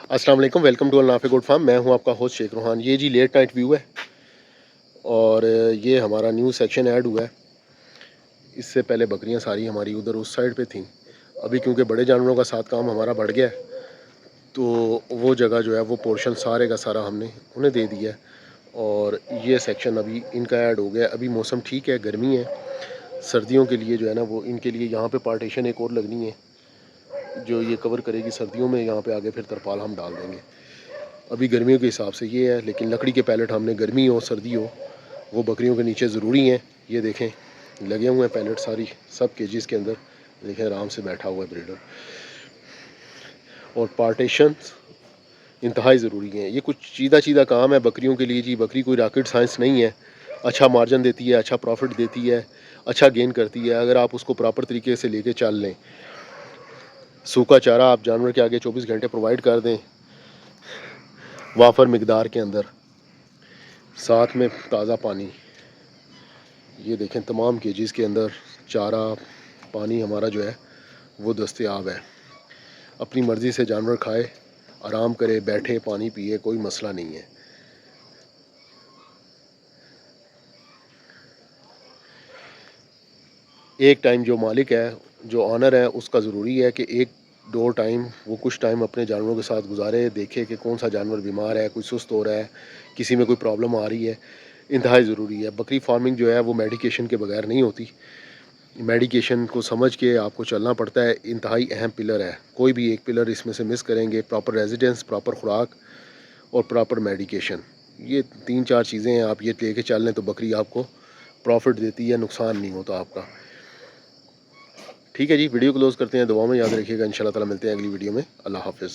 अस्सलाम वालेकुम, welcome to Al Nafe good farm. मैं हूं आपका होस्ट शेख रोहान। ये जी लेट नाइट व्यू है और ये हमारा न्यू सेक्शन ऐड हुआ है। इससे पहले बकरियां सारी हमारी उधर उस साइड पे थीं। अभी क्योंकि बड़े जानवरों का साथ काम हमारा बढ़ गया है, तो वो जगह जो है वो पोर्शन सारे का सारा हमने उन्हें दे दिया है और ये सेक्शन अभी इनका ऐड हो गया। अभी मौसम ठीक है, गर्मी है। सर्दियों के लिए जो है ना वो इनके लिए यहाँ पे पार्टीशन एक और लगनी है जो ये कवर करेगी सर्दियों में। यहाँ पे आगे फिर तरपाल हम डाल देंगे। अभी गर्मियों के हिसाब से ये है, लेकिन लकड़ी के पैलेट हमने गर्मी हो सर्दी हो वो बकरियों के नीचे ज़रूरी हैं। ये देखें लगे हुए हैं पैलेट सारी सब केजीज़ के अंदर। देखें आराम से बैठा हुआ है ब्रीडर। और पार्टीशन इंतहाई ज़रूरी हैं। ये कुछ सीधा सीधा काम है बकरियों के लिए जी। बकरी कोई रॉकेट साइंस नहीं है। अच्छा मार्जिन देती है, अच्छा प्रॉफिट देती है, अच्छा गेन करती है अगर आप उसको प्रॉपर तरीके से लेके चल लें। सूखा चारा आप जानवर के आगे 24 घंटे प्रोवाइड कर दें वाफर मकदार के अंदर, साथ में ताज़ा पानी। ये देखें तमाम केजीज़ के अंदर चारा पानी हमारा जो है वो दस्तयाब है। अपनी मर्ज़ी से जानवर खाए, आराम करे, बैठे, पानी पिए, कोई मसला नहीं है। एक टाइम जो मालिक है, जो ऑनर है, उसका ज़रूरी है कि एक दो टाइम वो कुछ टाइम अपने जानवरों के साथ गुजारे, देखे कि कौन सा जानवर बीमार है, कोई सुस्त हो रहा है, किसी में कोई प्रॉब्लम आ रही है। इंतहाई ज़रूरी है। बकरी फार्मिंग जो है वो मेडिकेशन के बगैर नहीं होती। मेडिकेशन को समझ के आपको चलना पड़ता है। इंतहाई अहम पिलर है। कोई भी एक पिलर इसमें से मिस करेंगे, प्रॉपर रेजिडेंस, प्रॉपर खुराक और प्रॉपर मेडिकेशन, ये 3-4 चीज़ें हैं। आप ये लेके चल लें तो बकरी आपको प्रॉफिट देती है, नुकसान नहीं होता आपका। ठीक है जी, वीडियो क्लोज़ करते हैं। दुआ में याद रखिएगा। इंशाल्लाह ताला मिलते हैं अगली वीडियो में। अल्लाह हाफ़िज़।